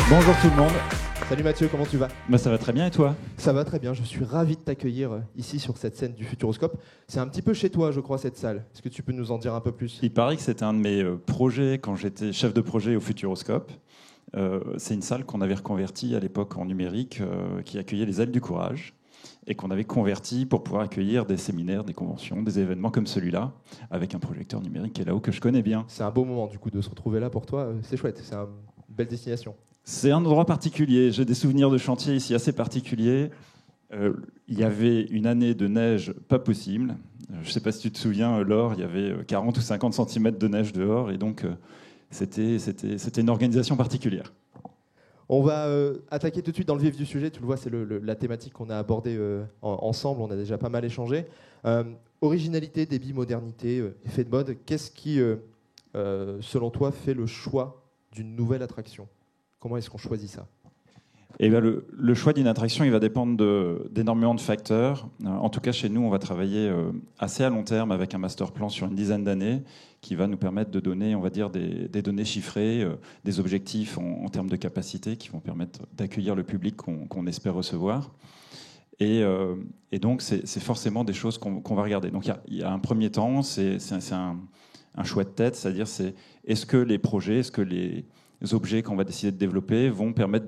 Bonjour tout le monde. Salut Mathieu, comment tu vas? Ça va très bien et toi? Ça va très bien, je suis ravi de t'accueillir ici sur cette scène du Futuroscope. C'est un petit peu chez toi, je crois, cette salle. Est-ce que tu peux nous en dire un peu plus? Il paraît que c'était un de mes projets quand j'étais chef de projet au Futuroscope. C'est une salle qu'on avait reconvertie à l'époque en numérique, qui accueillait les ailes du courage et qu'on avait converti pour pouvoir accueillir des séminaires, des conventions, des événements comme celui-là, avec un projecteur numérique qui est là-haut que je connais bien. C'est un beau moment du coup de se retrouver là pour toi, c'est chouette, c'est une belle destination. C'est un endroit particulier, j'ai des souvenirs de chantier ici assez particuliers. Il y avait une année de neige pas possible. Je ne sais pas si tu te souviens, Laure, il y avait 40 ou 50 cm de neige dehors, et donc c'était une organisation particulière. On va attaquer tout de suite dans le vif du sujet. Tu le vois, c'est la thématique qu'on a abordée ensemble. On a déjà pas mal échangé. Originalité, débit, modernité, effet de mode. Qu'est-ce qui, selon toi, fait le choix d'une nouvelle attraction? Comment est-ce qu'on choisit ça? Eh bien, le choix d'une attraction, il va dépendre d'énormément de facteurs. En tout cas, chez nous, on va travailler assez à long terme avec un master plan sur une dizaine d'années qui va nous permettre de donner, on va dire, des données chiffrées, des objectifs en termes de capacité qui vont permettre d'accueillir le public qu'on espère recevoir. Et donc, c'est forcément des choses qu'on va regarder. Donc, il y a un premier temps, c'est un choix de tête, c'est-à-dire est-ce que les projets, est-ce que les objets qu'on va décider de développer vont permettre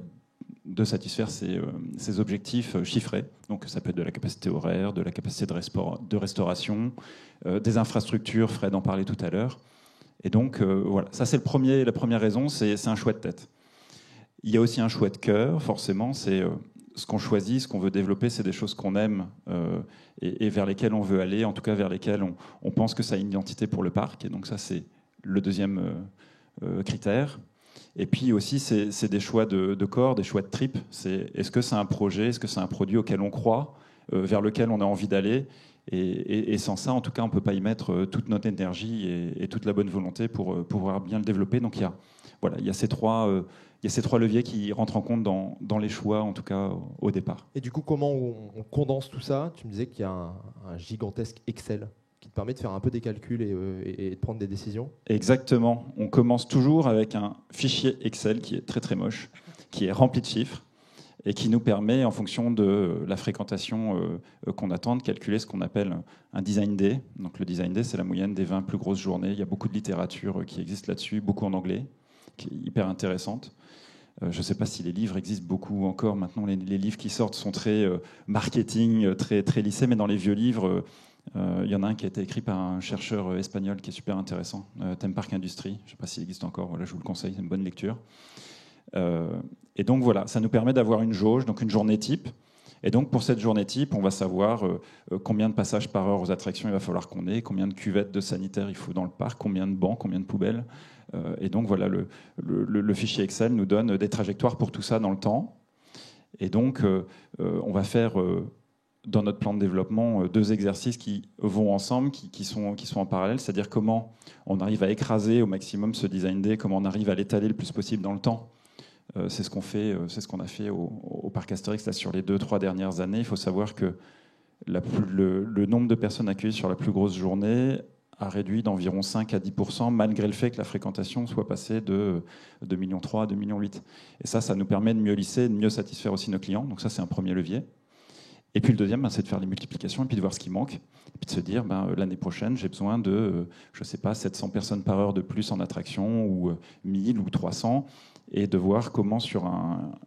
de satisfaire ces objectifs chiffrés. Donc ça peut être de la capacité horaire, de la capacité de restauration, des infrastructures, Fred en parlait tout à l'heure. Et donc voilà, ça c'est la première raison, c'est un choix de tête. Il y a aussi un choix de cœur, forcément, c'est ce qu'on choisit, ce qu'on veut développer, c'est des choses qu'on aime et vers lesquelles on veut aller, en tout cas vers lesquelles on pense que ça a une identité pour le parc. Et donc ça c'est le deuxième critère. Et puis aussi, c'est des choix de corps, des choix de tripes. Est-ce que c'est un projet, est-ce que c'est un produit auquel on croit, vers lequel on a envie d'aller, et sans ça, en tout cas, on ne peut pas y mettre toute notre énergie et toute la bonne volonté pour pouvoir bien le développer. Donc il y a ces trois leviers qui rentrent en compte dans les choix, en tout cas au départ. Et du coup, comment on condense tout ça? Tu me disais qu'il y a un gigantesque Excel qui te permet de faire un peu des calculs et de prendre des décisions. Exactement. On commence toujours avec un fichier Excel qui est très très moche, qui est rempli de chiffres et qui nous permet, en fonction de la fréquentation qu'on attend, de calculer ce qu'on appelle un design day. Donc le design day, c'est la moyenne des 20 plus grosses journées. Il y a beaucoup de littérature qui existe là-dessus, beaucoup en anglais, qui est hyper intéressante. Je ne sais pas si les livres existent beaucoup encore. Maintenant, les livres qui sortent sont très marketing, très, très lissés, mais dans les vieux livres... Il y en a un qui a été écrit par un chercheur espagnol qui est super intéressant, Theme Park Industrie. Je ne sais pas s'il existe encore, voilà, je vous le conseille, c'est une bonne lecture. Et donc voilà, ça nous permet d'avoir une jauge, donc une journée type. Et donc pour cette journée type, on va savoir combien de passages par heure aux attractions il va falloir qu'on ait, combien de cuvettes de sanitaires il faut dans le parc, combien de bancs, combien de poubelles. Et donc voilà, le fichier Excel nous donne des trajectoires pour tout ça dans le temps. Et donc on va faire... dans notre plan de développement, deux exercices qui vont ensemble, qui sont en parallèle, c'est-à-dire comment on arrive à écraser au maximum ce design day, comment on arrive à l'étaler le plus possible dans le temps. C'est ce qu'on a fait au Parc Astérix là, sur les 2-3 dernières années. Il faut savoir que le nombre de personnes accueillies sur la plus grosse journée a réduit d'environ 5 à 10%, malgré le fait que la fréquentation soit passée de 2,3 millions à 2,8 millions. Et ça nous permet de mieux lisser, de mieux satisfaire aussi nos clients. Donc ça, c'est un premier levier. Et puis le deuxième, c'est de faire les multiplications et puis de voir ce qui manque. Et puis de se dire, l'année prochaine, j'ai besoin de, 700 personnes par heure de plus en attraction, ou 1000 ou 300, et de voir comment, sur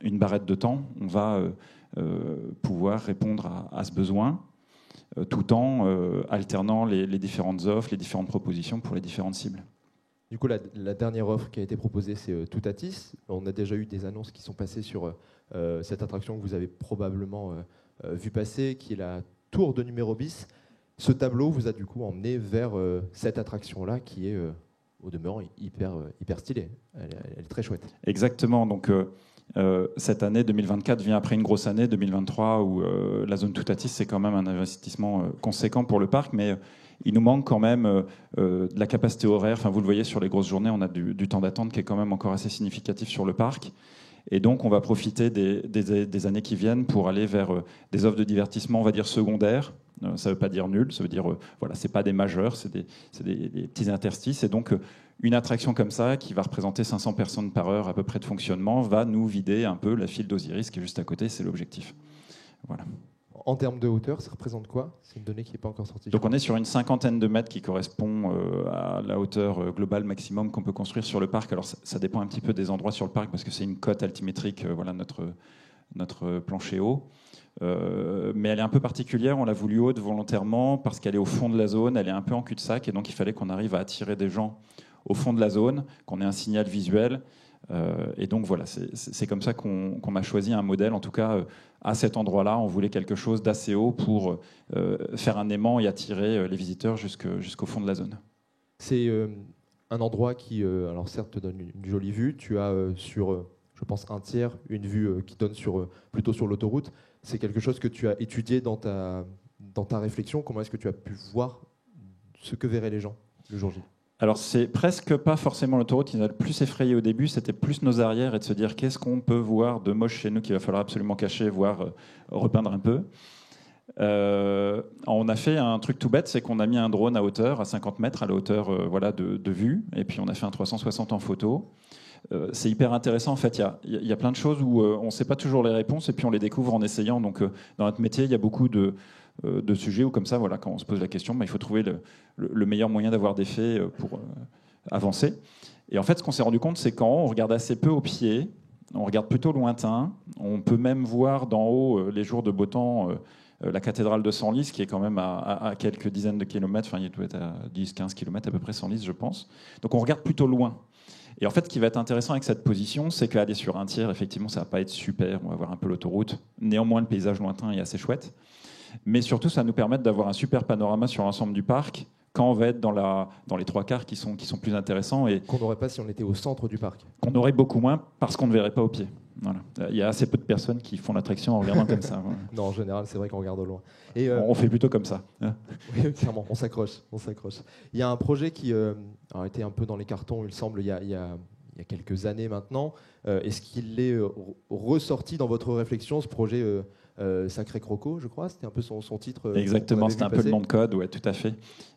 une barrette de temps, on va pouvoir répondre à ce besoin, tout en alternant les différentes offres, les différentes propositions pour les différentes cibles. Du coup, la dernière offre qui a été proposée, c'est Toutatis. On a déjà eu des annonces qui sont passées sur cette attraction que vous avez probablement... vu passer, qui est la tour de numéro bis. Ce tableau vous a du coup emmené vers cette attraction-là qui est au demeurant hyper stylée. Elle est très chouette. Exactement. Donc cette année 2024 vient après une grosse année 2023 où la zone Toutatis, c'est quand même un investissement conséquent pour le parc, mais il nous manque quand même de la capacité horaire. Enfin, vous le voyez sur les grosses journées, on a du temps d'attente qui est quand même encore assez significatif sur le parc. Et donc, on va profiter des années qui viennent pour aller vers des offres de divertissement, on va dire, secondaires. Ça ne veut pas dire nul, ça veut dire, voilà, ce n'est pas des majeurs, c'est des petits interstices. Et donc, une attraction comme ça, qui va représenter 500 personnes par heure à peu près de fonctionnement, va nous vider un peu la file d'Osiris qui est juste à côté, c'est l'objectif. Voilà. En termes de hauteur, ça représente quoi? C'est une donnée qui n'est pas encore sortie. Donc on est sur une cinquantaine de mètres qui correspond à la hauteur globale maximum qu'on peut construire sur le parc. Alors ça dépend un petit peu des endroits sur le parc parce que c'est une cote altimétrique, voilà notre plancher haut. Mais elle est un peu particulière, on l'a voulu haute volontairement parce qu'elle est au fond de la zone, elle est un peu en cul-de-sac et donc il fallait qu'on arrive à attirer des gens au fond de la zone, qu'on ait un signal visuel. Et donc voilà, c'est comme ça qu'on a choisi un modèle. En tout cas, à cet endroit-là, on voulait quelque chose d'assez haut pour faire un aimant et attirer les visiteurs jusqu'au fond de la zone. C'est un endroit qui, alors certes, te donne une jolie vue. Tu as sur, je pense, un tiers, une vue qui donne plutôt sur l'autoroute. C'est quelque chose que tu as étudié dans ta réflexion. Comment est-ce que tu as pu voir ce que verraient les gens le jour J? Alors, c'est presque pas forcément l'autoroute qui nous a le plus effrayé au début, c'était plus nos arrières et de se dire qu'est-ce qu'on peut voir de moche chez nous qu'il va falloir absolument cacher, voire repeindre un peu. On a fait un truc tout bête, c'est qu'on a mis un drone à hauteur, à 50 mètres, à la hauteur de vue, et puis on a fait un 360 en photo. C'est hyper intéressant, en fait, il y a plein de choses où on ne sait pas toujours les réponses, et puis on les découvre en essayant. Donc, dans notre métier, il y a beaucoup de sujets où, comme ça, voilà, quand on se pose la question, il faut trouver le meilleur moyen d'avoir des faits pour avancer. Et en fait, ce qu'on s'est rendu compte, c'est quand on regarde assez peu au pied, on regarde plutôt lointain, on peut même voir d'en haut, les jours de beau temps, la cathédrale de Senlis, qui est quand même à quelques dizaines de kilomètres, enfin il doit être à 10-15 kilomètres à peu près, Senlis, je pense. Donc on regarde plutôt loin. Et en fait, ce qui va être intéressant avec cette position, c'est qu'aller sur un tiers, effectivement, ça va pas être super, on va voir un peu l'autoroute. Néanmoins, le paysage lointain est assez chouette. Mais surtout, ça va nous permettre d'avoir un super panorama sur l'ensemble du parc quand on va être dans les trois quarts qui sont plus intéressants. Et qu'on n'aurait pas si on était au centre du parc. Qu'on aurait beaucoup moins parce qu'on ne verrait pas au pied. Voilà. Il y a assez peu de personnes qui font l'attraction en regardant comme ça. Voilà. Non, en général, c'est vrai qu'on regarde au loin. Et on fait plutôt comme ça. Oui, clairement, on s'accroche. Il y a un projet qui a été un peu dans les cartons, il semble, il y a quelques années maintenant. Est-ce qu'il est ressorti dans votre réflexion, ce projet Sacré Croco, je crois? C'était un peu son titre. Exactement, c'était un peu le nom de code, ouais, tout à fait.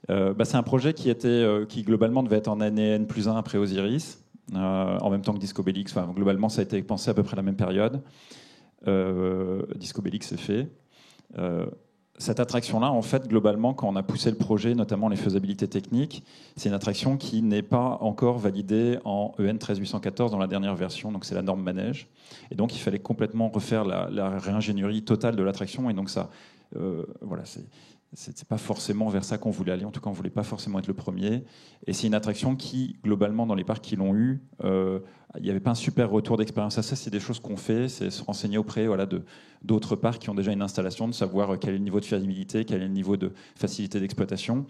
C'est un projet qui globalement devait être en année N+1 après Osiris. En même temps que Disco Bellix. Enfin, globalement, ça a été pensé à peu près à la même période. Disco Bellix est fait. Cette attraction-là, en fait, globalement, quand on a poussé le projet, notamment les faisabilités techniques, c'est une attraction qui n'est pas encore validée en EN 13814 dans la dernière version, donc c'est la norme manège. Et donc, il fallait complètement refaire la réingénierie totale de l'attraction. Et donc, ça, voilà, c'est pas forcément vers ça qu'on voulait aller. En tout cas, on voulait pas forcément être le premier. Et c'est une attraction qui, globalement, dans les parcs qui l'ont eu, il n'y avait pas un super retour d'expérience à ça. C'est des choses qu'on fait, c'est se renseigner auprès d'autres parcs qui ont déjà une installation, de savoir quel est le niveau de fiabilité, quel est le niveau de facilité d'exploitation.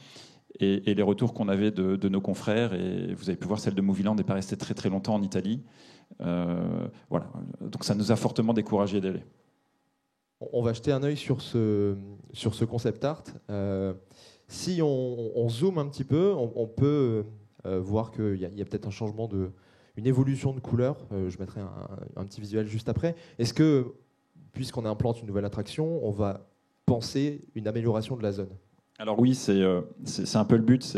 Et les retours qu'on avait de nos confrères, et vous avez pu voir celle de Movieland, n'est pas restée très très longtemps en Italie. Voilà. Donc ça nous a fortement découragés d'aller. On va jeter un œil sur ce concept art. Si on zoome un petit peu, on peut voir qu'il y a peut-être un changement une évolution de couleur. Je mettrai un petit visuel juste après. Est-ce que, puisqu'on implante une nouvelle attraction, on va penser une amélioration de la zone? Alors oui, c'est un peu le but.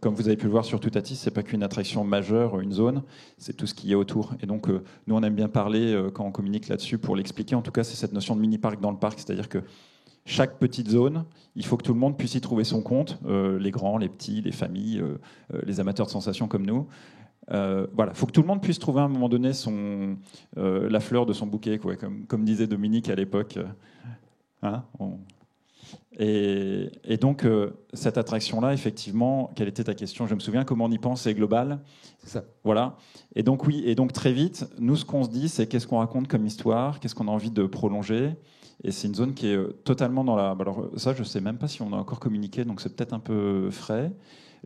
Comme vous avez pu le voir sur Toutatis, c'est pas qu'une attraction majeure, une zone, c'est tout ce qui est autour. Et donc, nous, on aime bien parler, quand on communique là-dessus, pour l'expliquer. En tout cas, c'est cette notion de mini-parc dans le parc. C'est-à-dire que chaque petite zone, il faut que tout le monde puisse y trouver son compte, les grands, les petits, les familles, les amateurs de sensations comme nous. Voilà, il faut que tout le monde puisse trouver à un moment donné la fleur de son bouquet, quoi, comme disait Dominique à l'époque. Et donc, cette attraction-là, effectivement, quelle était ta question? Je me souviens, comment on y pense, c'est global. C'est ça. Voilà. Et donc, oui, et donc très vite, nous, ce qu'on se dit, c'est qu'est-ce qu'on raconte comme histoire, qu'est-ce qu'on a envie de prolonger. Et c'est une zone qui est totalement dans la... Alors ça, je ne sais même pas si on a encore communiqué, donc c'est peut-être un peu frais.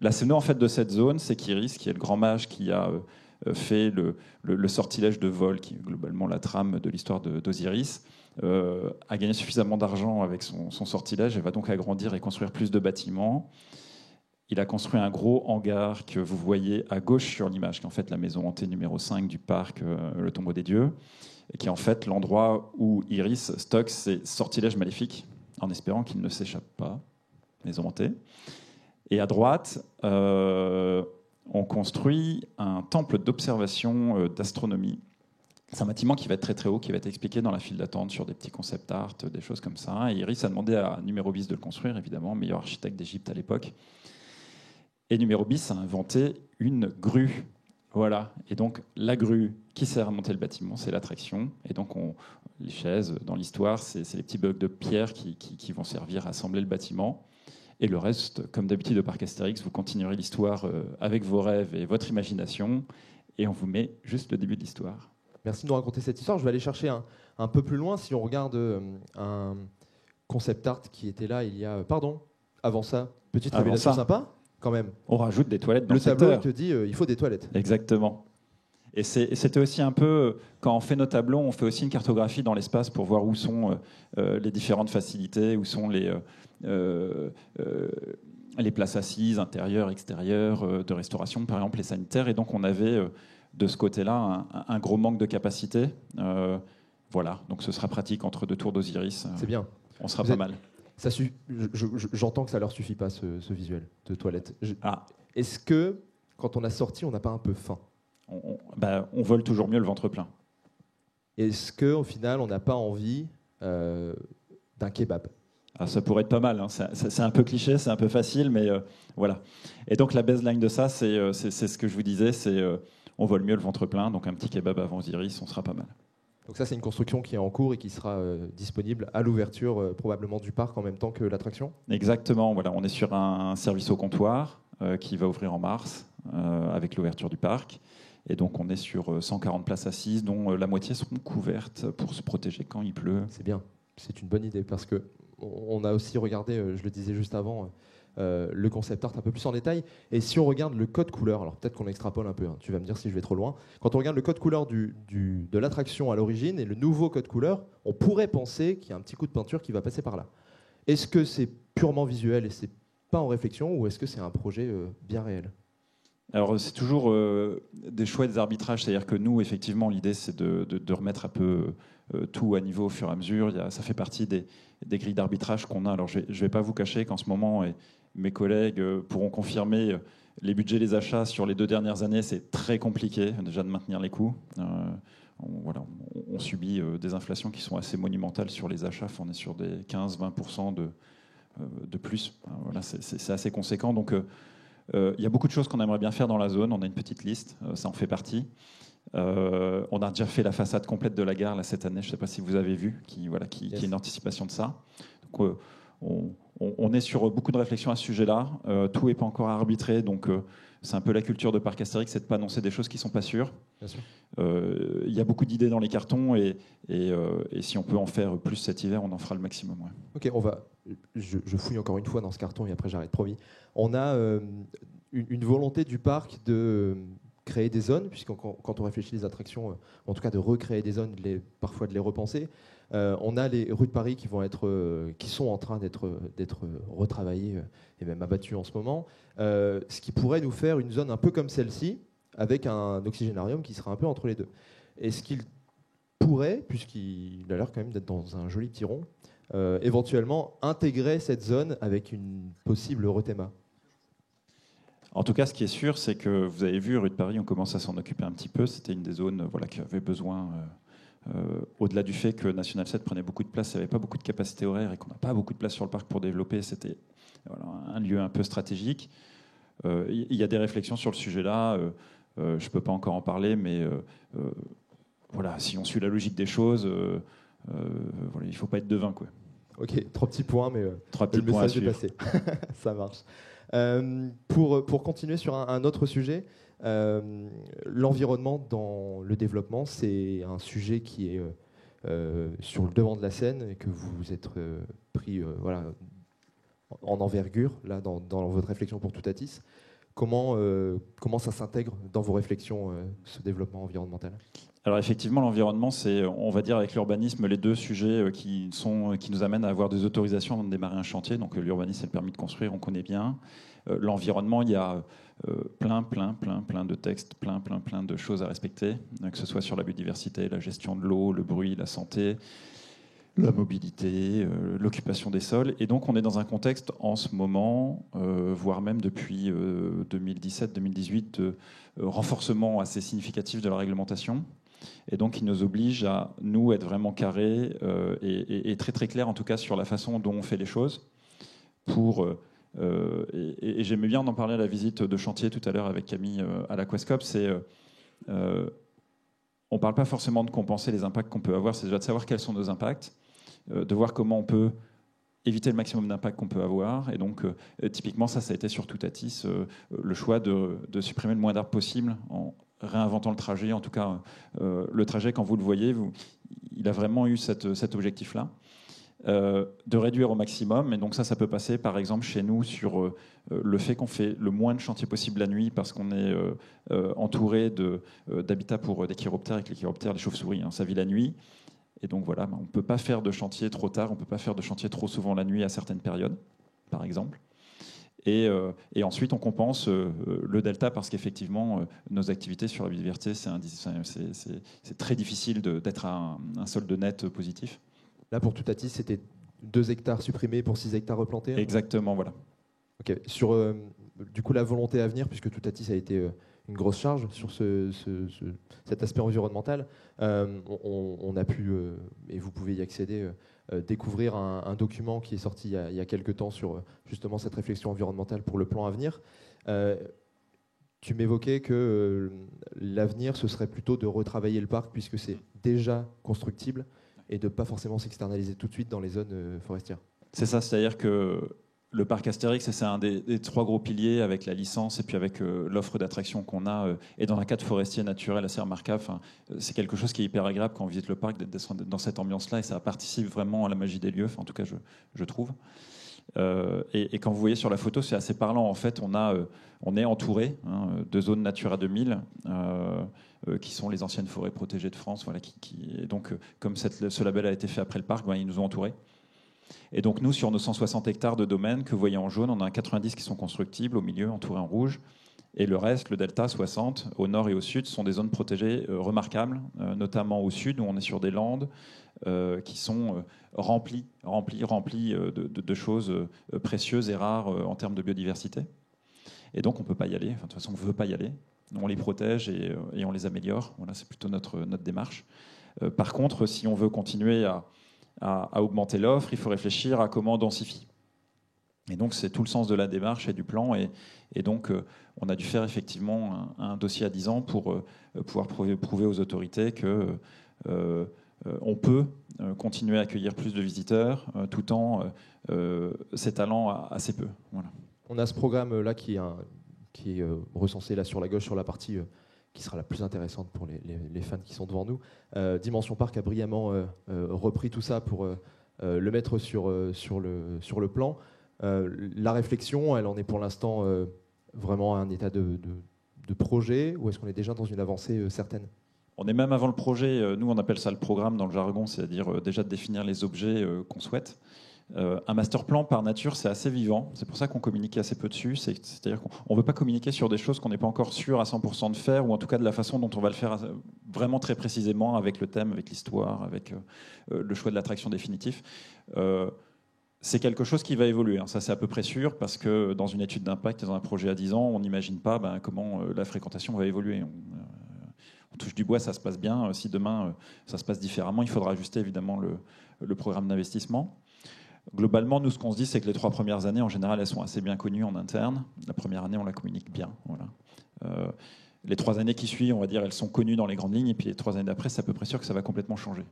La scène en fait de cette zone, c'est qu'Iris, qui est le grand mage qui a fait le sortilège de vol, qui est globalement la trame de l'histoire d'Osiris, a gagné suffisamment d'argent avec son sortilège et va donc agrandir et construire plus de bâtiments. Il a construit un gros hangar que vous voyez à gauche sur l'image, qui est en fait la maison hantée numéro 5 du parc, le tombeau des dieux, et qui est en fait l'endroit où Iris stocke ses sortilèges maléfiques, en espérant qu'ils ne s'échappent pas, maison hantée. Et à droite, on construit un temple d'observation d'astronomie. C'est un bâtiment qui va être très très haut, qui va être expliqué dans la file d'attente sur des petits concept art, des choses comme ça. Et Iris a demandé à Numéro Bis de le construire, évidemment, meilleur architecte d'Égypte à l'époque. Et Numéro Bis a inventé une grue. Voilà. Et donc la grue qui sert à monter le bâtiment, c'est l'attraction. Et donc les chaises, dans l'histoire, c'est les petits blocs de pierre qui vont servir à assembler le bâtiment. Et le reste, comme d'habitude au parc Astérix, vous continuerez l'histoire avec vos rêves et votre imagination. Et on vous met juste le début de l'histoire. Merci de nous raconter cette histoire. Je vais aller chercher un peu plus loin. Si on regarde un concept art qui était là il y a... Pardon, avant ça, petite révélation sympa, quand même. On rajoute des toilettes dans le le secteur. tableau, il te dit il faut des toilettes. Exactement. Et c'était aussi un peu, quand on fait nos tableaux, on fait aussi une cartographie dans l'espace pour voir où sont les différentes facilités, où sont les places assises, intérieures, extérieures, de restauration, par exemple, les sanitaires. Et donc on avait... de ce côté-là, un gros manque de capacité. Voilà, donc ce sera pratique entre deux tours d'Osiris. C'est bien. On sera pas mal. J'entends que ça leur suffit pas, ce visuel de toilette. Est-ce que, quand on a sorti, on n'a pas un peu faim? On vole toujours mieux le ventre plein. Est-ce qu'au final, on n'a pas envie d'un kebab? Ça pourrait être pas mal. Hein. C'est un peu cliché, c'est un peu facile, mais voilà. Et donc la baseline de ça, c'est ce que je vous disais, c'est... on vole mieux le ventre plein, donc un petit kebab avant Osiris, on sera pas mal. Donc ça, c'est une construction qui est en cours et qui sera disponible à l'ouverture probablement du parc en même temps que l'attraction? Exactement, voilà, on est sur un service au comptoir qui va ouvrir en mars avec l'ouverture du parc. Et donc on est sur 140 places assises, dont la moitié seront couvertes pour se protéger quand il pleut. C'est bien, c'est une bonne idée, parce qu'on a aussi regardé, je le disais juste avant, le concept art un peu plus en détail. Et si on regarde le code couleur, alors peut-être qu'on extrapole un peu, hein, tu vas me dire si je vais trop loin. Quand on regarde le code couleur de l'attraction à l'origine et le nouveau code couleur, on pourrait penser qu'il y a un petit coup de peinture qui va passer par là. Est-ce que c'est purement visuel et c'est pas en réflexion, ou est-ce que c'est un projet bien réel? Alors c'est toujours des choix, des arbitrages. C'est-à-dire que nous, effectivement, l'idée c'est de remettre un peu tout à niveau au fur et à mesure. Ça fait partie des grilles d'arbitrage qu'on a. Alors je ne vais pas vous cacher qu'en ce moment, mes collègues pourront confirmer, les budgets, les achats sur les 2 dernières années, c'est très compliqué déjà de maintenir les coûts. On subit des inflations qui sont assez monumentales sur les achats. On est sur des 15-20% de plus. Voilà, c'est assez conséquent. Donc il y a beaucoup de choses qu'on aimerait bien faire dans la zone. On a une petite liste, ça en fait partie. On a déjà fait la façade complète de la gare là, cette année. Je ne sais pas si vous avez vu, qui est une anticipation de ça. Donc, on est sur beaucoup de réflexions à ce sujet-là. Tout n'est pas encore arbitré, donc c'est un peu la culture de Parc Astérix, c'est de ne pas annoncer des choses qui ne sont pas sûres. Il y a beaucoup d'idées dans les cartons, et si on peut en faire plus cet hiver, on en fera le maximum. Ouais. Ok, je fouille encore une fois dans ce carton et après j'arrête, promis. On a une volonté du parc de créer des zones, puisque quand on réfléchit les attractions, en tout cas de recréer des zones, parfois de les repenser. On a les rues de Paris qui sont en train d'être retravaillées et même abattues en ce moment, ce qui pourrait nous faire une zone un peu comme celle-ci, avec un oxygénarium qui sera un peu entre les deux. Est-ce qu'il pourrait, puisqu'il a l'air quand même d'être dans un joli petit rond, éventuellement intégrer cette zone avec une possible rethéma? En tout cas, ce qui est sûr, c'est que vous avez vu, rue de Paris, on commence à s'en occuper un petit peu. C'était une des zones qui avait besoin, au-delà du fait que National 7 prenait beaucoup de place, il n'y avait pas beaucoup de capacité horaire et qu'on n'a pas beaucoup de place sur le parc pour développer. C'était un lieu un peu stratégique. Il y a des réflexions sur le sujet-là. Je ne peux pas encore en parler, mais si on suit la logique des choses, il ne faut pas être devin, quoi. Ok, 3 petits points, mais le message est passé. Ça marche. Pour continuer sur un autre sujet, l'environnement dans le développement, c'est un sujet qui est sur le devant de la scène et que vous êtes pris en envergure là, dans votre réflexion pour Toutatis. Comment ça s'intègre dans vos réflexions, ce développement environnemental? Alors effectivement, l'environnement, c'est, on va dire avec l'urbanisme, les 2 sujets qui nous amènent à avoir des autorisations avant de démarrer un chantier. Donc l'urbanisme, c'est le permis de construire, on connaît bien. L'environnement, il y a plein de textes, plein de choses à respecter, que ce soit sur la biodiversité, la gestion de l'eau, le bruit, la santé. la mobilité, l'occupation des sols. Et donc on est dans un contexte en ce moment, voire même depuis 2017-2018, de renforcement assez significatif de la réglementation. Et donc il nous oblige à, nous, être vraiment carrés et très très clairs, en tout cas, sur la façon dont on fait les choses. Et j'aimais bien en parler à la visite de chantier tout à l'heure avec Camille à l'Aquascope, on ne parle pas forcément de compenser les impacts qu'on peut avoir, c'est déjà de savoir quels sont nos impacts, de voir comment on peut éviter le maximum d'impact qu'on peut avoir. Et donc, typiquement, ça a été sur Toutatis, le choix de supprimer le moins d'arbres possible en réinventant le trajet. En tout cas, le trajet, quand vous le voyez, il a vraiment eu cet objectif-là. De réduire au maximum. Et donc ça peut passer, par exemple, chez nous, sur le fait qu'on fait le moins de chantiers possible la nuit parce qu'on est entouré d'habitats pour des chiroptères, et que les chiroptères, les chauves-souris, ça vit la nuit. Et donc voilà, on ne peut pas faire de chantier trop tard, on ne peut pas faire de chantier trop souvent la nuit à certaines périodes, par exemple. Et ensuite, on compense le delta parce qu'effectivement, nos activités sur la biodiversité, c'est très difficile d'être à un solde net positif. Là, pour Toutatis, c'était 2 hectares supprimés pour 6 hectares replantés. Exactement, voilà. Okay. Sur du coup, la volonté à venir, puisque Toutatis a été une grosse charge sur cet aspect environnemental, on a pu, et vous pouvez y accéder, découvrir un document qui est sorti il y a quelques temps sur justement cette réflexion environnementale pour le plan à venir. Tu m'évoquais que l'avenir, ce serait plutôt de retravailler le parc, puisque c'est déjà constructible, et de ne pas forcément s'externaliser tout de suite dans les zones forestières. C'est ça, c'est-à-dire que le parc Astérix, c'est un des 3 gros piliers avec la licence et puis avec l'offre d'attractions qu'on a. Et dans un cadre forestier naturel assez remarquable, c'est quelque chose qui est hyper agréable quand on visite le parc, d'être dans cette ambiance-là, et ça participe vraiment à la magie des lieux, en tout cas je trouve. Et quand vous voyez sur la photo, c'est assez parlant. En fait, on est entouré de zones Natura 2000, qui sont les anciennes forêts protégées de France. Voilà, et donc, comme ce label a été fait après le parc, ils nous ont entourés. Et donc nous, sur nos 160 hectares de domaine que vous voyez en jaune, on a 90 qui sont constructibles, au milieu, entourés en rouge. Et le reste, le delta 60, au nord et au sud, sont des zones protégées remarquables, notamment au sud, où on est sur des landes qui sont remplies de choses précieuses et rares en termes de biodiversité. Et donc on ne peut pas y aller, de toute façon on ne veut pas y aller. On les protège et on les améliore. Voilà, c'est plutôt notre démarche. Par contre, si on veut continuer à augmenter l'offre, il faut réfléchir à comment on densifie. Et donc c'est tout le sens de la démarche et du plan. Et donc on a dû faire effectivement un dossier à 10 ans pour pouvoir prouver aux autorités que on peut continuer à accueillir plus de visiteurs tout en s'étalant assez peu. Voilà. On a ce programme-là qui est recensé là sur la gauche, sur la partie qui sera la plus intéressante pour les fans qui sont devant nous. Dimension Parc a brillamment repris tout ça pour le mettre sur le plan. La réflexion, elle en est pour l'instant vraiment à un état de projet, ou est-ce qu'on est déjà dans une avancée certaine ? On est même avant le projet. Nous, on appelle ça le programme dans le jargon, c'est-à-dire déjà de définir les objets qu'on souhaite. Un master plan, par nature, c'est assez vivant. C'est pour ça qu'on communique assez peu dessus. C'est-à-dire qu'on ne veut pas communiquer sur des choses qu'on n'est pas encore sûr à 100% de faire, ou en tout cas de la façon dont on va le faire vraiment très précisément, avec le thème, avec l'histoire, avec le choix de l'attraction définitif. C'est quelque chose qui va évoluer. Ça, c'est à peu près sûr, parce que dans une étude d'impact, dans un projet à 10 ans, on n'imagine pas comment la fréquentation va évoluer. On touche du bois, ça se passe bien. Si demain, ça se passe différemment, il faudra ajuster évidemment le programme d'investissement. Globalement, nous, ce qu'on se dit, c'est que les 3 premières années, en général, elles sont assez bien connues en interne. La première année, on la communique bien. Voilà. Les 3 années qui suivent, on va dire, elles sont connues dans les grandes lignes. Et puis les 3 années d'après, c'est à peu près sûr que ça va complètement changer.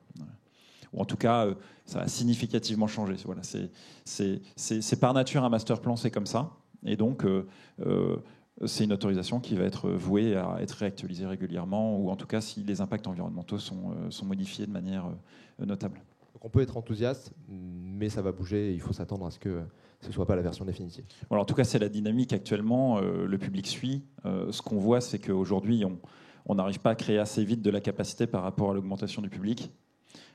Ou en tout cas, ça va significativement changer. Voilà, c'est par nature un master plan, c'est comme ça. Et donc, c'est une autorisation qui va être vouée à être réactualisée régulièrement, ou en tout cas si les impacts environnementaux sont modifiés de manière notable. Donc on peut être enthousiaste, mais ça va bouger et il faut s'attendre à ce que ce ne soit pas la version définitive. Voilà, en tout cas, c'est la dynamique actuellement. Le public suit. Ce qu'on voit, c'est qu'aujourd'hui, on n'arrive pas à créer assez vite de la capacité par rapport à l'augmentation du public.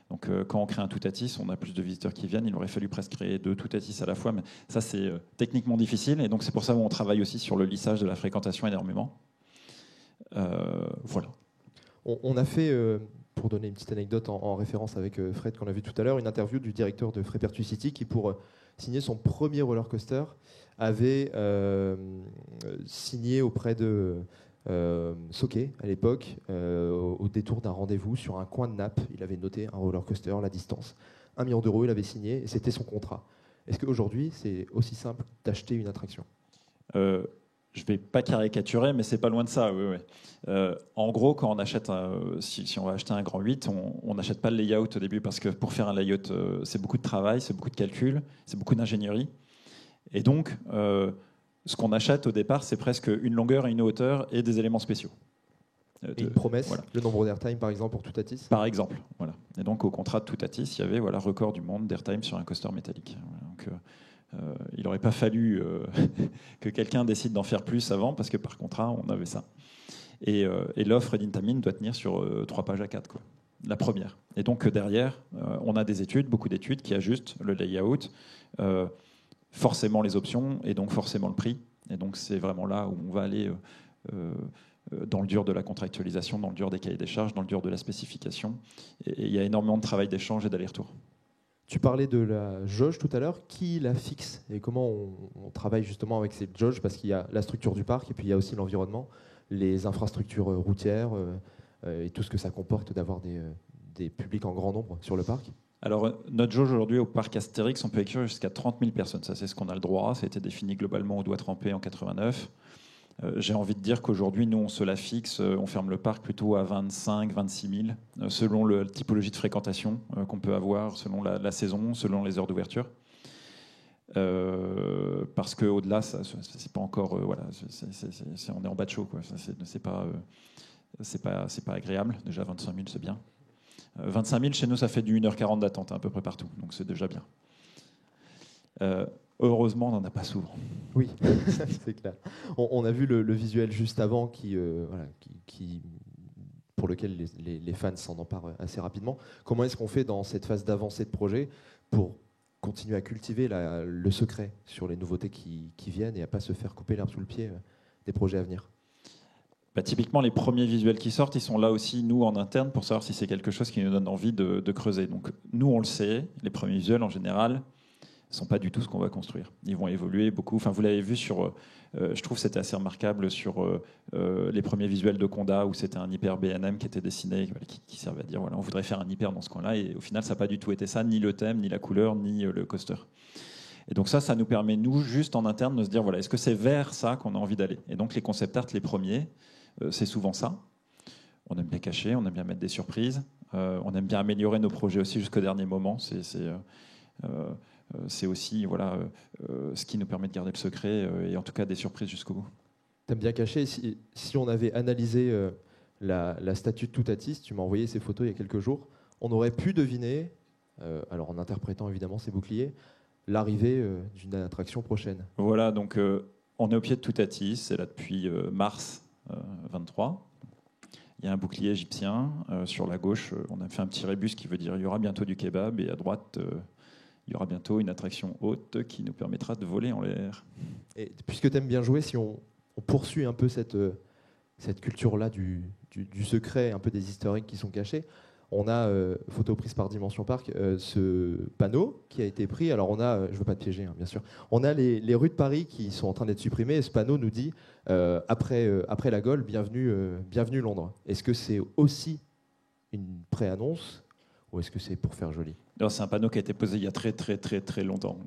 Donc, quand on crée un Toutatis, on a plus de visiteurs qui viennent. Il aurait fallu presque créer 2 Toutatis à la fois, mais ça, c'est techniquement difficile. Et donc, c'est pour ça qu'on travaille aussi sur le lissage de la fréquentation énormément. Voilà. On a fait pour donner une petite anecdote en référence avec Fred qu'on a vu tout à l'heure, une interview du directeur de Freepertu City qui, pour signer son premier roller coaster, avait signé auprès de Soké à l'époque, au détour d'un rendez-vous sur un coin de nappe. Il avait noté un roller coaster, la distance, 1 million d'euros, il avait signé et c'était son contrat. Est-ce qu'aujourd'hui, c'est aussi simple d'acheter une attraction ? Je ne vais pas caricaturer, mais c'est pas loin de ça. Oui, oui. En gros, quand on achète, si on va acheter un grand 8, on n'achète pas le layout au début parce que pour faire un layout, c'est beaucoup de travail, c'est beaucoup de calcul, c'est beaucoup d'ingénierie. Et donc, ce qu'on achète au départ, c'est presque une longueur et une hauteur et des éléments spéciaux. Et une promesse, voilà. Le nombre d'airtime par exemple pour Toutatis ? Par exemple, voilà. Et donc au contrat de Toutatis, il y avait record du monde d'airtime sur un coaster métallique. Voilà. Donc, il n'aurait pas fallu que quelqu'un décide d'en faire plus avant, parce que par contrat, on avait ça. Et l'offre d'Intamin doit tenir sur 3 pages à 4, quoi. La première. Et donc derrière, on a des études, beaucoup d'études, qui ajustent le layout, forcément les options, et donc forcément le prix. Et donc c'est vraiment là où on va aller dans le dur de la contractualisation, dans le dur des cahiers des charges, dans le dur de la spécification. Et il y a énormément de travail d'échange et d'aller-retour. Tu parlais de la jauge tout à l'heure. Qui la fixe et comment on travaille justement avec cette jauge ? Parce qu'il y a la structure du parc et puis il y a aussi l'environnement, les infrastructures routières et tout ce que ça comporte d'avoir des publics en grand nombre sur le parc. Alors, notre jauge aujourd'hui au parc Astérix, on peut accueillir jusqu'à 30 000 personnes. Ça, c'est ce qu'on a le droit. Ça a été défini globalement au doigt trempé en 89. J'ai envie de dire qu'aujourd'hui, nous, on se la fixe, on ferme le parc plutôt à 25 000, 26 000, selon la typologie de fréquentation qu'on peut avoir, selon la saison, selon les heures d'ouverture. Parce qu'au-delà, c'est pas encore... voilà, on est en bas de chaud, quoi. C'est pas agréable. Déjà, 25 000, c'est bien. 25 000, chez nous, ça fait du 1h40 d'attente à peu près partout. Donc, c'est déjà bien. Heureusement, on n'en a pas souvent. Oui, c'est clair. On a vu le visuel juste avant pour lequel les fans s'en emparent assez rapidement. Comment est-ce qu'on fait dans cette phase d'avancée de projet pour continuer à cultiver le secret sur les nouveautés qui viennent et à ne pas se faire couper l'herbe sous le pied des projets à venir ? Typiquement, les premiers visuels qui sortent, ils sont là aussi, nous, en interne, pour savoir si c'est quelque chose qui nous donne envie de creuser. Donc, nous, on le sait, les premiers visuels, en général, ne sont pas du tout ce qu'on va construire. Ils vont évoluer beaucoup. Enfin, vous l'avez vu sur... je trouve que c'était assez remarquable sur les premiers visuels de Conda, où c'était un hyper BNM qui était dessiné, qui servait à dire, voilà, on voudrait faire un hyper dans ce coin-là. Et au final, ça n'a pas du tout été ça, ni le thème, ni la couleur, ni le coaster. Et donc ça nous permet, nous, juste en interne, de se dire, voilà, est-ce que c'est vers ça qu'on a envie d'aller ? Et donc les concept art, les premiers, c'est souvent ça. On aime bien cacher, on aime bien mettre des surprises, on aime bien améliorer nos projets aussi jusqu'au dernier moment. C'est aussi ce qui nous permet de garder le secret et en tout cas des surprises jusqu'au bout. T'aimes bien cacher. Si on avait analysé la statue de Toutatis, tu m'as envoyé ces photos il y a quelques jours, on aurait pu deviner, alors en interprétant évidemment ces boucliers, l'arrivée d'une attraction prochaine. Voilà, donc on est au pied de Toutatis, c'est là depuis mars 23. Il y a un bouclier égyptien. Sur la gauche, on a fait un petit rébus qui veut dire il y aura bientôt du kebab, et à droite... il y aura bientôt une attraction haute qui nous permettra de voler en l'air. Et puisque tu aimes bien jouer, si on poursuit un peu cette culture-là du secret, un peu des historiques qui sont cachés, on a, photo prise par Dimension Park, ce panneau qui a été pris. Alors on a, je ne veux pas te piéger, hein, bien sûr, on a les rues de Paris qui sont en train d'être supprimées, et ce panneau nous dit après la Gaule, bienvenue Londres. Est-ce que c'est aussi une pré-annonce ou est-ce que c'est pour faire joli ? Non, c'est un panneau qui a été posé il y a très très très très longtemps.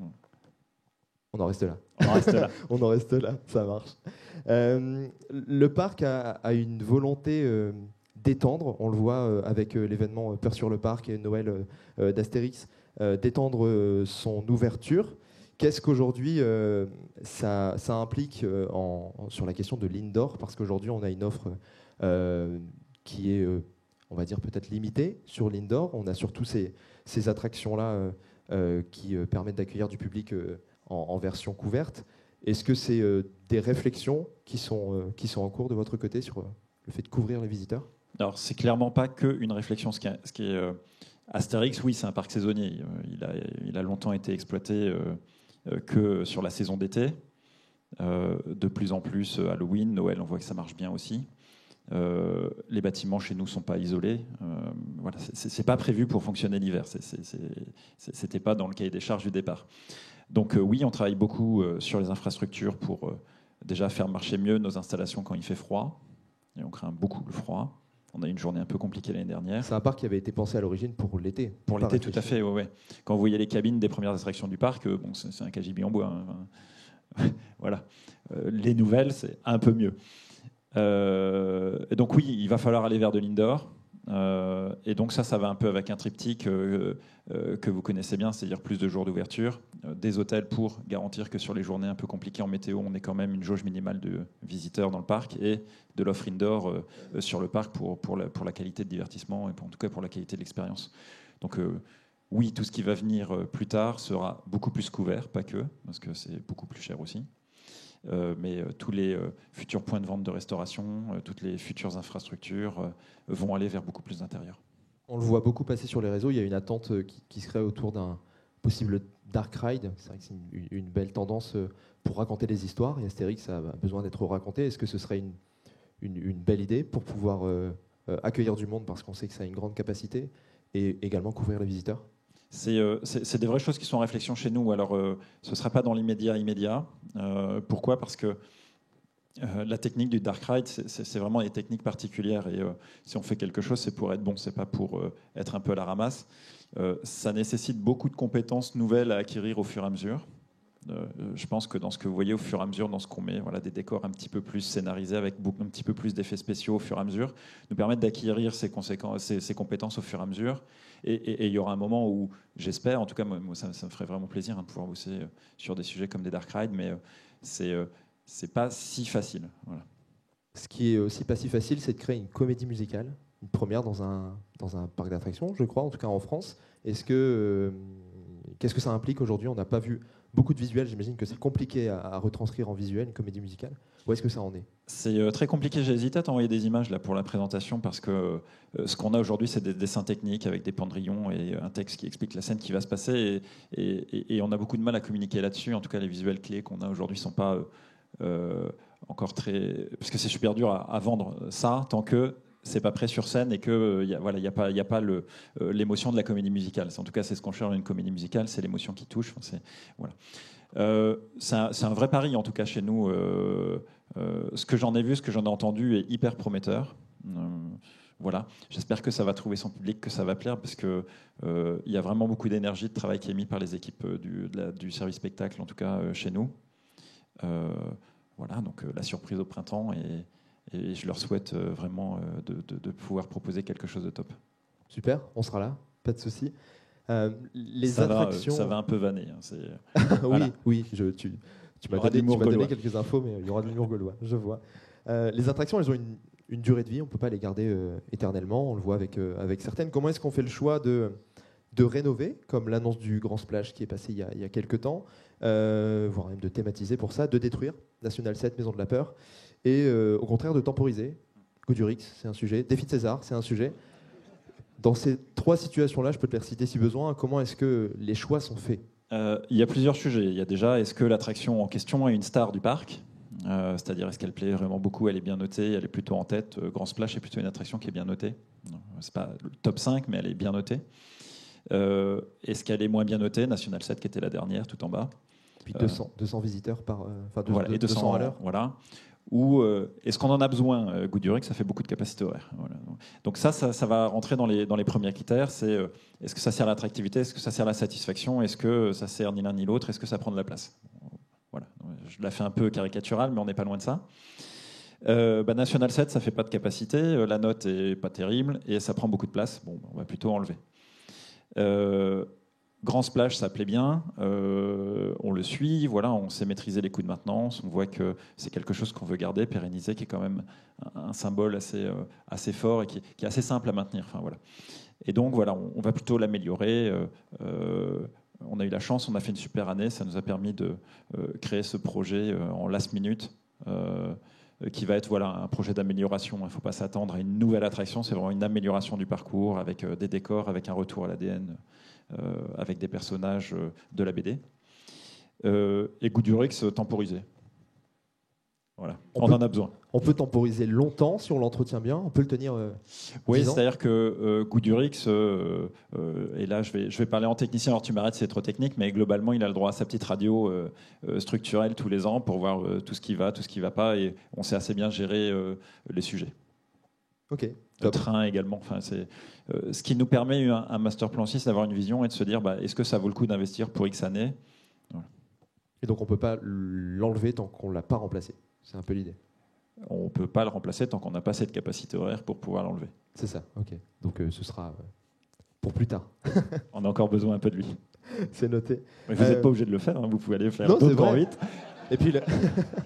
On en reste là. On en reste là. On en reste là, ça marche. Le parc a une volonté d'étendre, on le voit avec l'événement Peur sur le parc et Noël d'Astérix, d'étendre son ouverture. Qu'est-ce qu'aujourd'hui ça implique sur la question de l'indoor ? Parce qu'aujourd'hui, on a une offre qui est... on va dire peut-être limité sur l'indoor. On a surtout ces attractions-là qui permettent d'accueillir du public en version couverte. Est-ce que c'est des réflexions qui sont en cours de votre côté sur le fait de couvrir les visiteurs ? Alors, c'est clairement pas qu'une réflexion. Ce qui est Astérix, oui, c'est un parc saisonnier. Il a longtemps été exploité que sur la saison d'été. De plus en plus, Halloween, Noël, on voit que ça marche bien aussi. Les bâtiments chez nous ne sont pas isolés. Voilà, c'est pas prévu pour fonctionner l'hiver. C'était pas dans le cahier des charges du départ. Donc oui, on travaille beaucoup sur les infrastructures pour déjà faire marcher mieux nos installations quand il fait froid. Et on craint beaucoup le froid. On a eu une journée un peu compliquée l'année dernière. C'est un parc qui avait été pensé à l'origine pour l'été. Pour l'été, tout à fait, ouais. Quand vous voyez les cabines des premières attractions du parc, bon, c'est un cagibi en bois. Hein. Voilà. Les nouvelles, c'est un peu mieux. Et donc oui, il va falloir aller vers de l'indoor. Et donc ça va un peu avec un triptyque que vous connaissez bien, c'est-à-dire plus de jours d'ouverture, des hôtels pour garantir que sur les journées un peu compliquées en météo, on ait quand même une jauge minimale de visiteurs dans le parc, et de l'offre indoor sur le parc pour la qualité de divertissement et en tout cas pour la qualité de l'expérience. Donc oui, tout ce qui va venir plus tard sera beaucoup plus couvert, pas que, parce que c'est beaucoup plus cher aussi. Mais tous les futurs points de vente de restauration, toutes les futures infrastructures vont aller vers beaucoup plus d'intérieur. On le voit beaucoup passer sur les réseaux. Il y a une attente qui serait autour d'un possible dark ride. C'est vrai que c'est une belle tendance pour raconter des histoires. Et Astérix a besoin d'être raconté. Est-ce que ce serait une belle idée pour pouvoir accueillir du monde, parce qu'on sait que ça a une grande capacité, et également couvrir les visiteurs? C'est des vraies choses qui sont en réflexion chez nous. Alors, ce ne sera pas dans l'immédiat. Pourquoi ? Parce que la technique du dark ride, c'est vraiment des techniques particulières. Et si on fait quelque chose, c'est pour être bon, c'est pas pour être un peu à la ramasse. Ça nécessite beaucoup de compétences nouvelles à acquérir au fur et à mesure. Je pense que dans ce que vous voyez au fur et à mesure, dans ce qu'on met, voilà, des décors un petit peu plus scénarisés avec un petit peu plus d'effets spéciaux au fur et à mesure, nous permettent d'acquérir ces compétences au fur et à mesure. Et il y aura un moment où, j'espère, en tout cas, moi, ça me ferait vraiment plaisir de pouvoir bosser sur des sujets comme des dark rides, mais c'est pas si facile. Voilà. Ce qui est aussi pas si facile, c'est de créer une comédie musicale, une première dans un parc d'attractions, je crois, en tout cas en France. Qu'est-ce que ça implique aujourd'hui? On n'a pas vu beaucoup de visuels, j'imagine que c'est compliqué à retranscrire en visuel une comédie musicale. Où est-ce que ça en est? C'est très compliqué. J'ai hésité à t'envoyer des images là, pour la présentation, parce que ce qu'on a aujourd'hui, c'est des dessins techniques avec des pendrillons et un texte qui explique la scène qui va se passer. Et on a beaucoup de mal à communiquer là-dessus. En tout cas, les visuels clés qu'on a aujourd'hui ne sont pas encore très... Parce que c'est super dur à vendre ça tant que c'est pas prêt sur scène et que y a pas l'émotion de la comédie musicale. En tout cas, c'est ce qu'on cherche dans une comédie musicale, c'est l'émotion qui touche. Enfin, voilà. C'est un vrai pari, en tout cas chez nous. Ce que j'en ai vu, ce que j'en ai entendu est hyper prometteur. Voilà. J'espère que ça va trouver son public, que ça va plaire, parce que y a vraiment beaucoup d'énergie, de travail qui est mis par les équipes du service spectacle, en tout cas chez nous. Voilà, donc la surprise au printemps, et je leur souhaite vraiment de pouvoir proposer quelque chose de top. Super, on sera là, pas de souci. Les attractions... ça va un peu vanner. Hein, voilà. Oui, tu m'as donné quelques infos, mais il y aura de l'humour gaulois, je vois. Les attractions, elles ont une durée de vie, on ne peut pas les garder éternellement, on le voit avec certaines. Comment est-ce qu'on fait le choix de rénover, comme l'annonce du Grand Splash qui est passé il y a quelques temps, voire même de thématiser pour ça, de détruire National 7, Maison de la Peur, et au contraire de temporiser? Goudurix, c'est un sujet. Défi de César, c'est un sujet. Dans ces trois situations-là, je peux te les reciter si besoin, comment est-ce que les choix sont faits? Il y a plusieurs sujets. Il y a déjà, est-ce que l'attraction en question est une star du parc? C'est-à-dire, est-ce qu'elle plaît vraiment beaucoup? Elle est bien notée, elle est plutôt en tête. Grand Splash est plutôt une attraction qui est bien notée. C'est pas le top 5, mais elle est bien notée. Est-ce qu'elle est moins bien notée? National 7, qui était la dernière, tout en bas. Puis 200 visiteurs par... voilà, et 200 à l'heure. Voilà. Ou est-ce qu'on en a besoin? Goudurix, ça fait beaucoup de capacité horaire. Voilà. Donc ça va rentrer dans les premiers critères. C'est est-ce que ça sert à l'attractivité? Est-ce que ça sert à la satisfaction? Est-ce que ça sert ni l'un ni l'autre? Est-ce que ça prend de la place? Voilà. Je la fais un peu caricaturale, mais on n'est pas loin de ça. National 7, ça fait pas de capacité. La note est pas terrible et ça prend beaucoup de place. Bon, on va plutôt enlever. Grand Splash, ça plaît bien, on le suit, voilà, on sait maîtriser les coûts de maintenance, on voit que c'est quelque chose qu'on veut garder, pérenniser, qui est quand même un symbole assez fort et qui est assez simple à maintenir. Enfin, voilà. Et donc voilà, on va plutôt l'améliorer. On a eu la chance, on a fait une super année, ça nous a permis de créer ce projet en last minute, qui va être voilà, un projet d'amélioration. Il ne faut pas s'attendre à une nouvelle attraction, c'est vraiment une amélioration du parcours avec des décors, avec un retour à l'ADN. Avec des personnages de la BD. Et Goudurix temporisé. Voilà. On en a besoin. On peut temporiser longtemps si on l'entretient bien. On peut le tenir. Oui, c'est-à-dire que Goudurix, et là je vais parler en technicien, alors tu m'arrêtes, c'est trop technique, mais globalement il a le droit à sa petite radio structurelle tous les ans pour voir tout ce qui va, tout ce qui ne va pas, et on sait assez bien gérer les sujets. Ok. Le train également. Enfin, c'est ce qui nous permet un master plan 6 d'avoir une vision et de se dire est-ce que ça vaut le coup d'investir pour X années. Voilà. Et donc on ne peut pas l'enlever tant qu'on ne l'a pas remplacé. C'est un peu l'idée. On ne peut pas le remplacer tant qu'on n'a pas cette capacité horaire pour pouvoir l'enlever. C'est ça, ok. Donc ce sera pour plus tard. On a encore besoin un peu de lui. C'est noté. Mais vous n'êtes pas obligé de le faire, hein. Vous pouvez aller faire d'autres grands 8. Et puis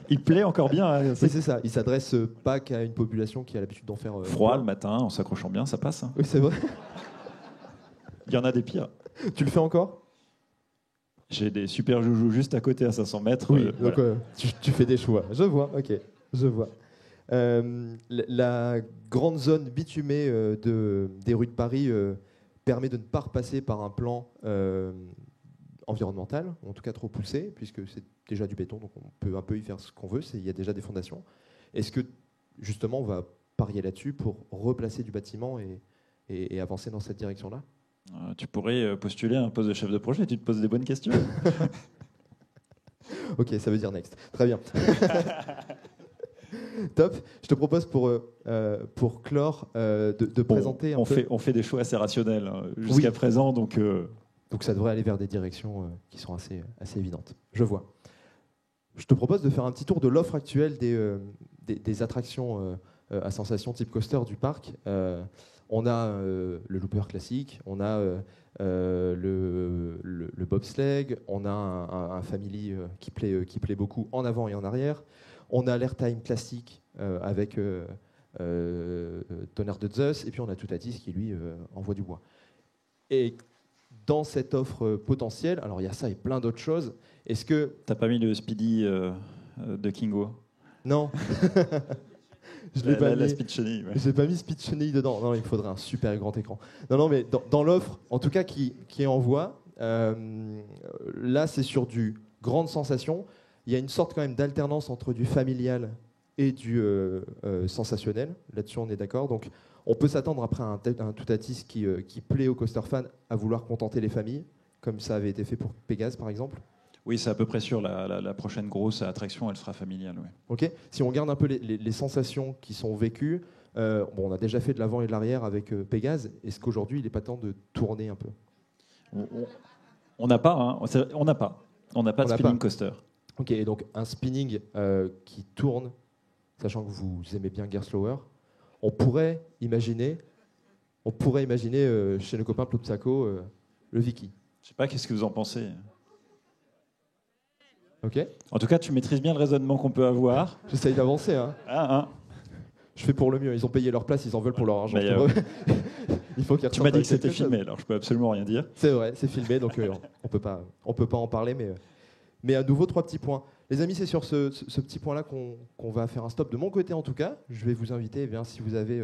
il plaît encore bien. Hein. C'est ça, il s'adresse pas qu'à une population qui a l'habitude d'en faire. Froid le matin, en s'accrochant bien, ça passe. Hein. Oui, c'est vrai. Il y en a des pires. Tu le fais encore ? J'ai des super joujous juste à côté à 500 mètres. Oui, donc voilà. tu fais des choix. Je vois, ok, je vois. La grande zone bitumée des rues de Paris permet de ne pas repasser par un plan environnemental, en tout cas trop poussé, puisque c'est déjà du béton, donc on peut un peu y faire ce qu'on veut, il y a déjà des fondations. Est-ce que, justement, on va parier là-dessus pour replacer du bâtiment et avancer dans cette direction-là ? Tu pourrais postuler à un poste de chef de projet, tu te poses des bonnes questions. Ok, ça veut dire next. Très bien. Top. Je te propose pour clore de présenter un peu... On fait des choix assez rationnels jusqu'à présent, donc ça devrait aller vers des directions qui sont assez évidentes. Je vois. Je te propose de faire un petit tour de l'offre actuelle des attractions à sensation type coaster du parc. On a le looper classique, on a le bobsleigh, on a un family qui plaît beaucoup en avant et en arrière. On a l'airtime classique avec Tonnerre de Zeus, et puis on a Toutatis qui lui envoie du bois. Et dans cette offre potentielle, alors il y a ça et plein d'autres choses. Est-ce que t'as pas mis le Speedy de Kingo? Non. Je l'ai pas mis. La Speed Chenille. Ouais. J'ai pas mis Speed Chenille dedans. Non, il faudrait un super grand écran. Non, mais dans l'offre, en tout cas qui est en voie, là c'est sur du grande sensation. Il y a une sorte quand même d'alternance entre du familial et du sensationnel. Là-dessus, on est d'accord. Donc, on peut s'attendre après un Toutatis qui plaît aux coaster fans à vouloir contenter les familles, comme ça avait été fait pour Pégase, par exemple. Oui, c'est à peu près sûr. La prochaine grosse attraction, elle sera familiale. Ouais. Ok. Si on regarde un peu les sensations qui sont vécues, on a déjà fait de l'avant et de l'arrière avec Pégase. Est-ce qu'aujourd'hui, il n'est pas temps de tourner un peu ? On n'a pas. Hein. On n'a pas de spinning coaster. Ok, et donc un spinning qui tourne, sachant que vous aimez bien Gerstlauer, on pourrait imaginer chez nos copains Plopsaco le Viki. Je sais pas, qu'est-ce que vous en pensez? Ok. En tout cas, tu maîtrises bien le raisonnement qu'on peut avoir. J'essaye d'avancer. Hein. Je fais pour le mieux. Ils ont payé leur place, ils en veulent pour leur argent. Il faut qu'ils. Tu m'as dit que c'était filmé, alors je peux absolument rien dire. C'est vrai, c'est filmé, donc on peut pas en parler, mais à nouveau 3 petits points. Les amis, c'est sur ce petit point-là qu'on va faire un stop de mon côté en tout cas. Je vais vous inviter, si vous avez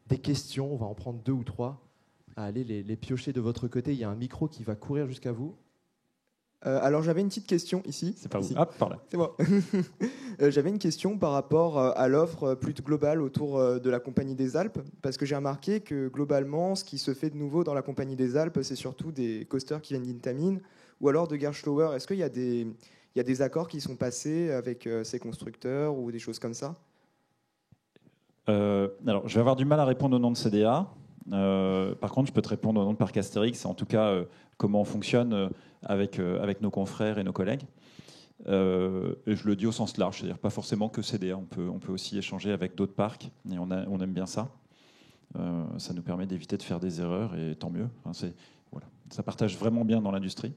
des questions, on va en prendre 2 ou 3, à aller les piocher de votre côté. Il y a un micro qui va courir jusqu'à vous. Alors j'avais une petite question ici. C'est pas vous. Hop, par là. C'est moi. J'avais une question par rapport à l'offre plus globale autour de la Compagnie des Alpes, parce que j'ai remarqué que globalement, ce qui se fait de nouveau dans la Compagnie des Alpes, c'est surtout des coasters qui viennent d'Intamin ou alors de Gerstlauer. Est-ce qu'il y a des accords qui sont passés avec ces constructeurs ou des choses comme ça? Alors, je vais avoir du mal à répondre au nom de CDA. Par contre, je peux te répondre au nom de Parc Astérix, en tout cas comment on fonctionne avec nos confrères et nos collègues. Et je le dis au sens large, c'est-à-dire pas forcément que CDA, on peut aussi échanger avec d'autres parcs, et on aime bien ça. Ça nous permet d'éviter de faire des erreurs, et tant mieux. Enfin, voilà. Ça partage vraiment bien dans l'industrie.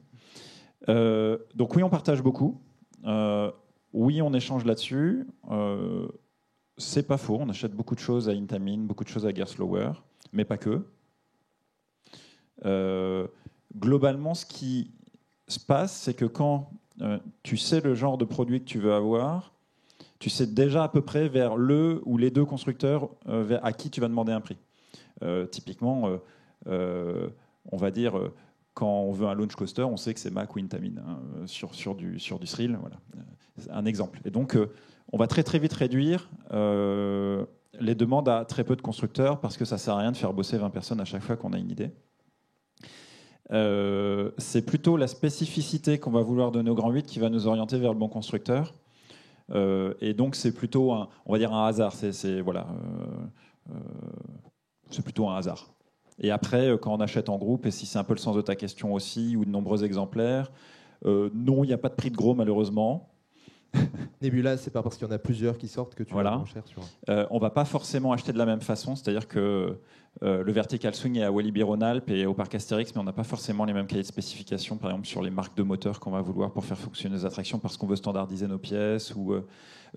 Donc oui, on partage beaucoup. Oui, on échange là-dessus. C'est pas faux, on achète beaucoup de choses à Intamin, beaucoup de choses à Gerstlauer, mais pas que. Globalement, ce qui se passe, c'est que quand tu sais le genre de produit que tu veux avoir, tu sais déjà à peu près vers le ou les 2 constructeurs à qui tu vas demander un prix. Typiquement, on va dire quand on veut un launch coaster, on sait que c'est Mack ou Intamin sur du thrill. Voilà. C'est un exemple. Et donc, on va très très vite réduire les demandes à très peu de constructeurs parce que ça ne sert à rien de faire bosser 20 personnes à chaque fois qu'on a une idée. C'est plutôt la spécificité qu'on va vouloir donner au Grand 8 qui va nous orienter vers le bon constructeur. Et donc, c'est plutôt, on va dire, un hasard. C'est plutôt un hasard. Et après, quand on achète en groupe, et si c'est un peu le sens de ta question aussi, ou de nombreux exemplaires, non, il n'y a pas de prix de gros, malheureusement. Nebula, c'est pas parce qu'il y en a plusieurs qui sortent que tu vas moins cher sur. On va pas forcément acheter de la même façon, c'est-à-dire que le Vertical Swing est à Walibi Rhône-Alpes et au parc Astérix, mais on n'a pas forcément les mêmes cahiers de spécifications, par exemple sur les marques de moteurs qu'on va vouloir pour faire fonctionner les attractions, parce qu'on veut standardiser nos pièces, ou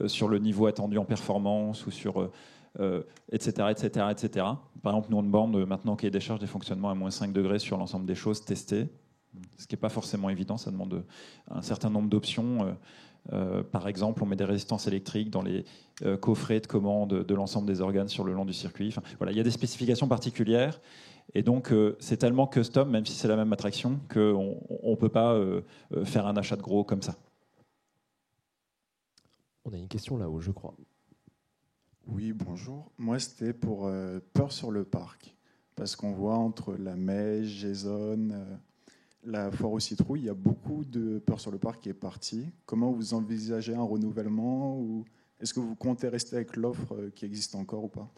sur le niveau attendu en performance, ou sur etc., etc., etc. Par exemple, nous on borne maintenant cahier des charges des fonctionnements à -5 degrés sur l'ensemble des choses testées, ce qui n'est pas forcément évident, ça demande un certain nombre d'options. Par exemple, on met des résistances électriques dans les coffrets de commande de l'ensemble des organes sur le long du circuit. Enfin, voilà, il y a des spécifications particulières. Et donc, c'est tellement custom, même si c'est la même attraction, qu'on ne peut pas faire un achat de gros comme ça. On a une question là-haut, je crois. Oui, bonjour. Moi, c'était pour Peur sur le parc. Parce qu'on voit entre la Mèche, Jason... la foire aux citrouilles, il y a beaucoup de Peur sur le parc qui est partie. Comment vous envisagez un renouvellement, ou est-ce que vous comptez rester avec l'offre qui existe encore ou pas ?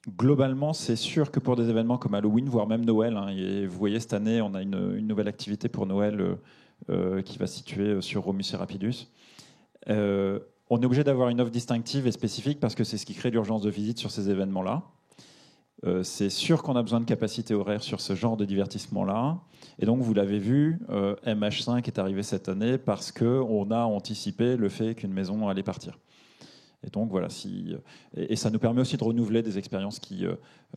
Globalement, c'est sûr que pour des événements comme Halloween, voire même Noël, et vous voyez, cette année, on a une nouvelle activité pour Noël qui va se situer sur Romus et Rapidus. On est obligé d'avoir une offre distinctive et spécifique parce que c'est ce qui crée l'urgence de visite sur ces événements-là. C'est sûr qu'on a besoin de capacité horaire sur ce genre de divertissement-là. Et donc, vous l'avez vu, MH5 est arrivé cette année parce qu'on a anticipé le fait qu'une maison allait partir. Et donc, voilà. Et ça nous permet aussi de renouveler des expériences qui,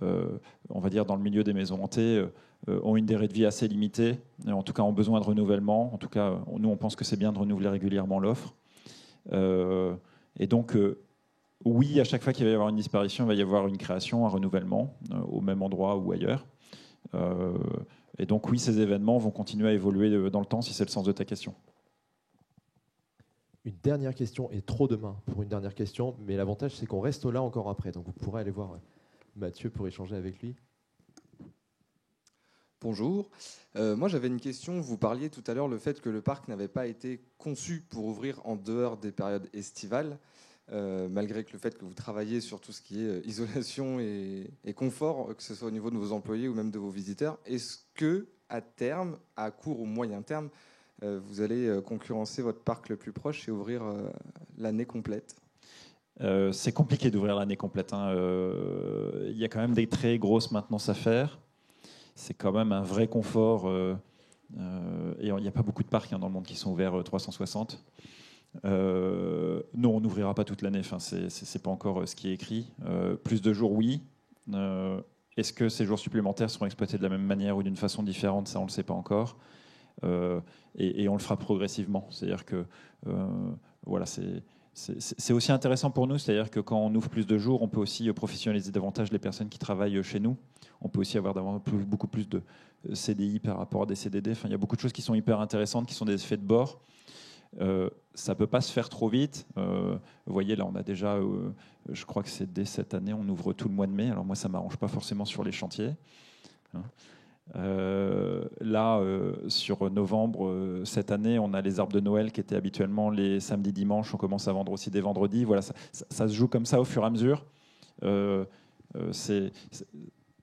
on va dire, dans le milieu des maisons hantées, ont une durée de vie assez limitée. Et en tout cas, ont besoin de renouvellement. En tout cas, nous, on pense que c'est bien de renouveler régulièrement l'offre. Et donc... oui, à chaque fois qu'il va y avoir une disparition, il va y avoir une création, un renouvellement, au même endroit ou ailleurs. Et donc oui, ces événements vont continuer à évoluer dans le temps, si c'est le sens de ta question. Une dernière question, et trop de mains pour une dernière question, mais l'avantage c'est qu'on reste là encore après, donc vous pourrez aller voir Mathieu pour échanger avec lui. Bonjour. Moi, j'avais une question. Vous parliez tout à l'heure le fait que le parc n'avait pas été conçu pour ouvrir en dehors des périodes estivales. Malgré le fait que vous travaillez sur tout ce qui est isolation et confort, que ce soit au niveau de vos employés ou même de vos visiteurs, est-ce que à terme, à court ou moyen terme, vous allez concurrencer votre parc le plus proche et ouvrir l'année complète ? C'est compliqué d'ouvrir l'année complète. Il y a quand même des très grosses maintenances à faire. C'est quand même un vrai confort. Et il n'y a pas beaucoup de parcs dans le monde qui sont ouverts 360. Non, on n'ouvrira pas toute l'année. Enfin, c'est pas encore ce qui est écrit. Plus de jours, oui. Est-ce que ces jours supplémentaires seront exploités de la même manière ou d'une façon différente ? Ça, on le sait pas encore. Et on le fera progressivement. C'est-à-dire que voilà, c'est aussi intéressant pour nous. C'est-à-dire que quand on ouvre plus de jours, on peut aussi professionnaliser davantage les personnes qui travaillent chez nous. On peut aussi avoir beaucoup plus de CDI par rapport à des CDD. Enfin, il y a beaucoup de choses qui sont hyper intéressantes, qui sont des effets de bord. Ça ne peut pas se faire trop vite. Vous voyez, là, on a déjà, je crois que c'est dès cette année, on ouvre tout le mois de mai. Alors moi, ça ne m'arrange pas forcément sur les chantiers. Là, sur novembre, cette année, on a les arbres de Noël qui étaient habituellement les samedis, dimanches. On commence à vendre aussi des vendredis. Voilà, ça se joue comme ça au fur et à mesure.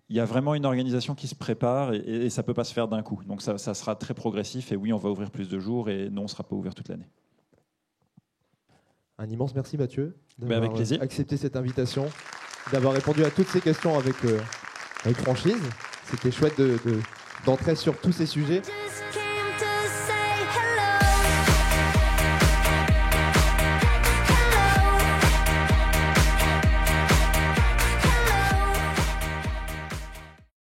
Il y a vraiment une organisation qui se prépare et ça ne peut pas se faire d'un coup. Donc ça sera très progressif et oui, on va ouvrir plus de jours et non, on ne sera pas ouvert toute l'année. Un immense merci Mathieu d'avoir avec plaisir. accepté cette invitation, d'avoir répondu à toutes ces questions avec franchise. C'était chouette d'entrer sur tous ces sujets. Just came to say hello.